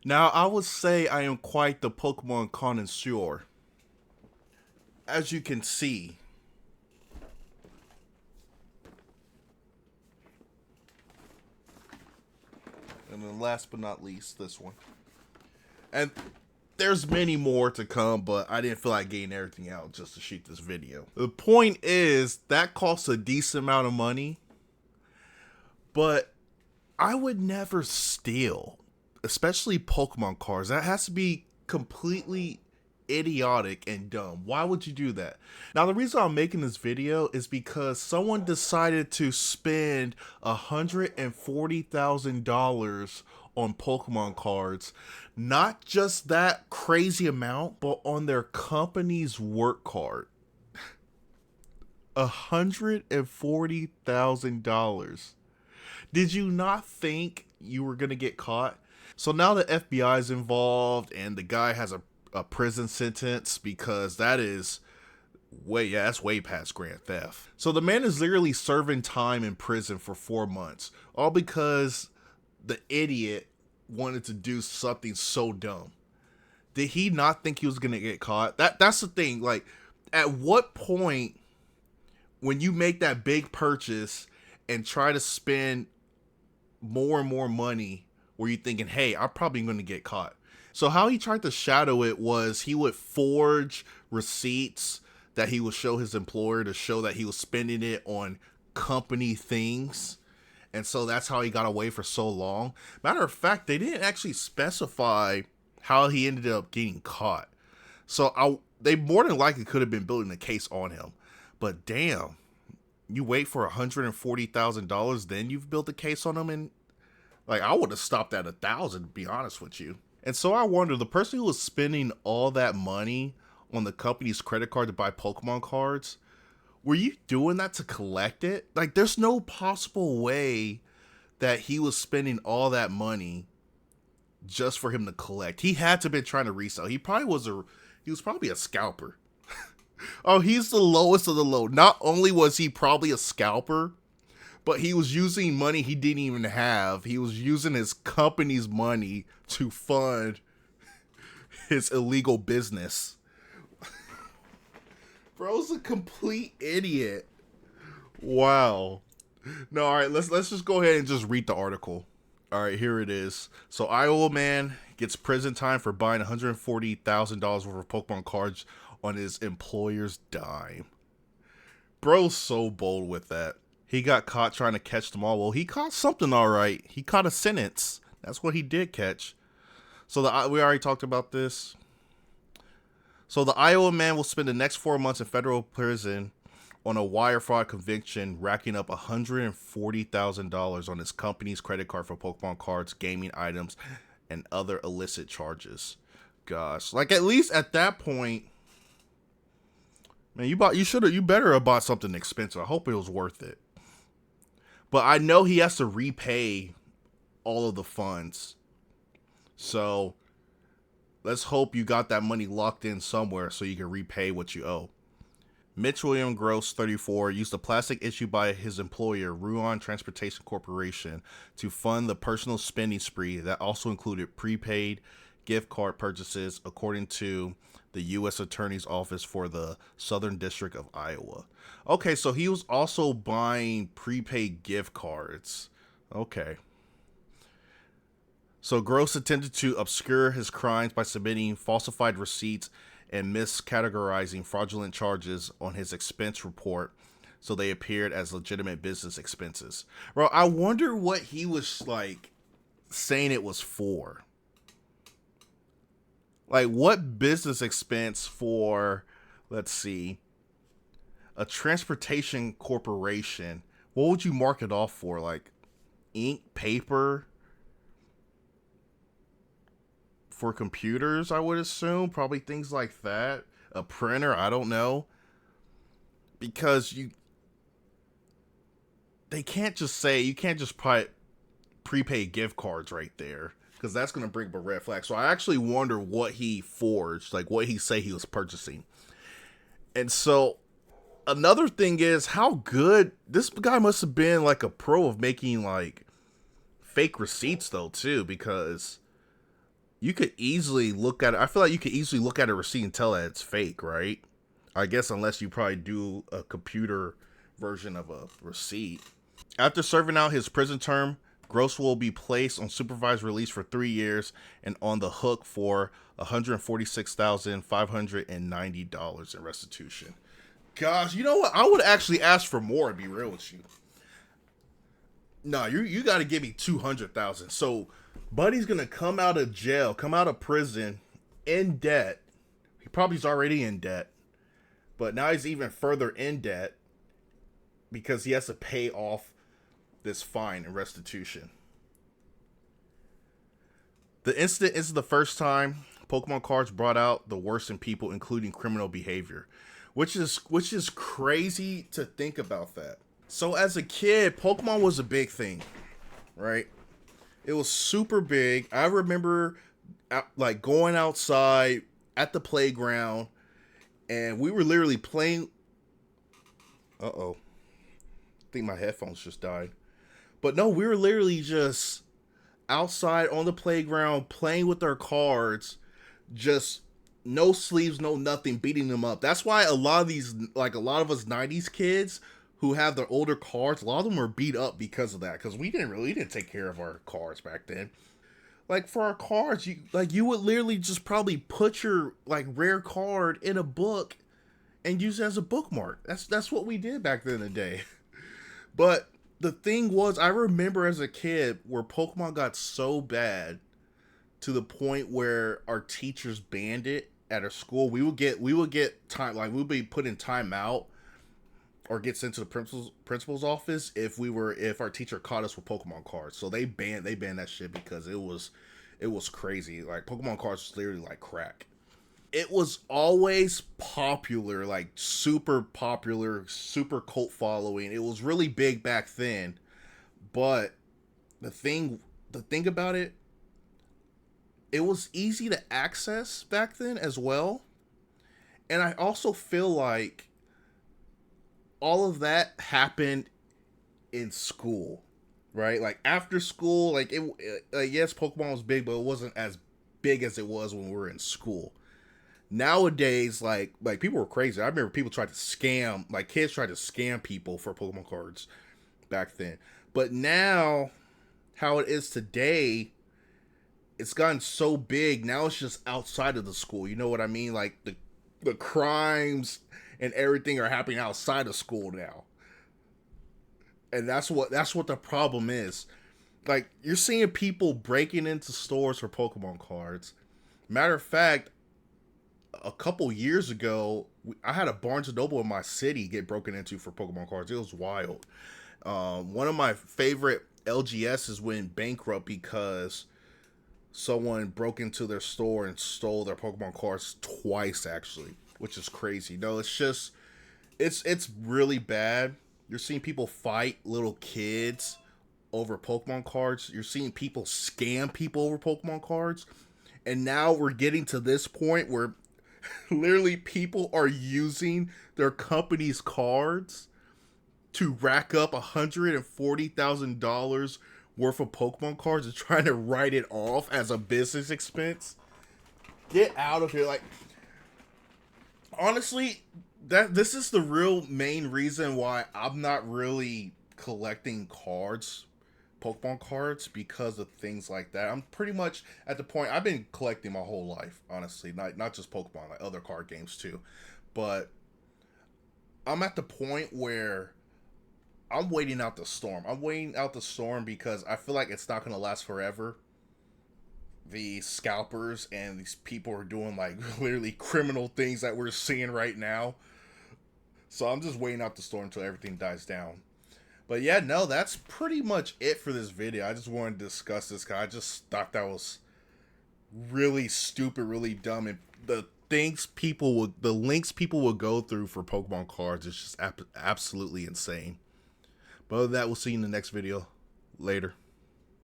Now, I would say I am quite the Pokemon connoisseur. As you can see, and then last but not least, this one. And there's many more to come, but I didn't feel like getting everything out just to shoot this video. The point is, that costs a decent amount of money, but I would never steal, especially Pokemon cards. That has to be completely idiotic and dumb. Why would you do that? Now, the reason I'm making this video is because someone decided to spend $140,000 on Pokemon cards. Not just that crazy amount, but on their company's work card. $140,000. Did you not think you were gonna get caught? So now the FBI is involved, and the guy has a prison sentence because that's way past grand theft. So the man is literally serving time in prison for 4 months, all because the idiot wanted to do something so dumb. Did he not think he was gonna get caught? That's the thing. Like, at what point, when you make that big purchase and try to spend more and more money, were you thinking, hey, I'm probably going to get caught? So how he tried to shadow it was he would forge receipts that he would show his employer to show that he was spending it on company things. And so that's how he got away for so long. Matter of fact, they didn't actually specify how he ended up getting caught. So they more than likely could have been building a case on him. But damn, you wait for $140,000, then you've built a case on him, and like, I would have stopped at 1,000, to be honest with you. And so I wonder, the person who was spending all that money on the company's credit card to buy Pokemon cards, were you doing that to collect it? Like, there's no possible way that he was spending all that money just for him to collect. He had to have been trying to resell. He was probably a scalper. Oh, he's the lowest of the low. Not only was he probably a scalper, but he was using money he didn't even have. He was using his company's money to fund his illegal business. Bro's a complete idiot. Wow. No, all right, let's just go ahead and just read the article. All right, here it is. So Iowa man gets prison time for buying $140,000 worth of Pokemon cards on his employer's dime. Bro's so bold with that. He got caught trying to catch them all. Well, he caught something all right. He caught a sentence. That's what he did catch. So we already talked about this. So the Iowa man will spend the next 4 months in federal prison on a wire fraud conviction, racking up $140,000 on his company's credit card for Pokemon cards, gaming items, and other illicit charges. Gosh, like, at least at that point, man, you better have bought something expensive. I hope it was worth it. But I know he has to repay all of the funds. So let's hope you got that money locked in somewhere so you can repay what you owe. Mitch William Gross, 34, used a plastic issued by his employer, Ruan Transportation Corporation, to fund the personal spending spree that also included prepaid gift card purchases, according to the U.S. Attorney's Office for the Southern District of Iowa. Okay, so he was also buying prepaid gift cards. Okay. So Gross attempted to obscure his crimes by submitting falsified receipts and miscategorizing fraudulent charges on his expense report so they appeared as legitimate business expenses. Bro, I wonder what he was, like, saying it was for. Like, what business expense for, let's see, a transportation corporation? What would you mark it off for? Like, ink, paper? For computers, I would assume. Probably things like that. A printer, I don't know. Because they can't just say, you can't just put prepaid gift cards right there, because that's going to bring up a red flag. So I actually wonder what he forged, like what he say he was purchasing. And so another thing is how good this guy must have been, like a pro of making like fake receipts though too, because You could easily look at it. I feel like you could easily look at a receipt and tell that it's fake, right? I guess unless you probably do a computer version of a receipt. After serving out his prison term, Gross will be placed on supervised release for 3 years and on the hook for $146,590 in restitution. Gosh, you know what? I would actually ask for more, to be real with you. No, you got to give me 200,000. So, Buddy's gonna come out of jail, come out of prison, in debt. He probably's already in debt, but now he's even further in debt because he has to pay off this fine and restitution. The incident is the first time Pokemon cards brought out the worst in people, including criminal behavior, which is crazy to think about that. So as a kid, Pokemon was a big thing, right? It was super big. I remember like going outside at the playground and we were literally playing. Uh-oh. I think my headphones just died. But no, we were literally just outside on the playground playing with our cards, just no sleeves, no nothing, beating them up. That's why a lot of us 90s kids who have their older cards, a lot of them were beat up because of that. Because we didn't take care of our cards back then. Like for our cards, you would literally just probably put your like rare card in a book and use it as a bookmark. That's what we did back then in the day. But the thing was, I remember as a kid where Pokemon got so bad to the point where our teachers banned it at our school. We would get time, like we would be put in timeout or get sent to the principal's office if our teacher caught us with Pokemon cards. So they banned that shit because it was crazy. Like Pokemon cards was literally like crack. It was always popular, like super popular, super cult following. It was really big back then. But the thing about it, it was easy to access back then as well. And I also feel like all of that happened in school, right? Like after school, like yes, Pokemon was big, but it wasn't as big as it was when we were in school. Nowadays, like people were crazy. I remember people tried to scam, like kids tried to scam people for Pokemon cards back then. But now, how it is today, it's gotten so big. Now it's just outside of the school. You know what I mean? Like the crimes and everything are happening outside of school now. And that's what the problem is. Like you're seeing people breaking into stores for Pokemon cards. Matter of fact, a couple years ago, I had a Barnes and Noble in my city get broken into for Pokemon cards. It was wild. One of my favorite LGSs went bankrupt because someone broke into their store and stole their Pokemon cards twice, actually, which is crazy. No, it's really bad. You're seeing people fight little kids over Pokemon cards. You're seeing people scam people over Pokemon cards. And now we're getting to this point where literally people are using their company's cards to rack up $140,000 worth of Pokemon cards and trying to write it off as a business expense. Get out of here. Like, honestly, this is the real main reason why I'm not really collecting cards, Pokemon cards, because of things like that. I'm pretty much at the point I've been collecting my whole life, honestly, not just Pokemon, like other card games too. But I'm at the point where I'm waiting out the storm. I'm waiting out the storm because I feel like it's not going to last forever. The scalpers and these people are doing like literally criminal things that we're seeing right now. So I'm just waiting out the storm until everything dies down. But yeah, no, that's pretty much it for this video. I just wanted to discuss this because I just thought that was really stupid, really dumb. And the links people would go through for Pokemon cards is just absolutely insane. But other than that, we'll see you in the next video. Later.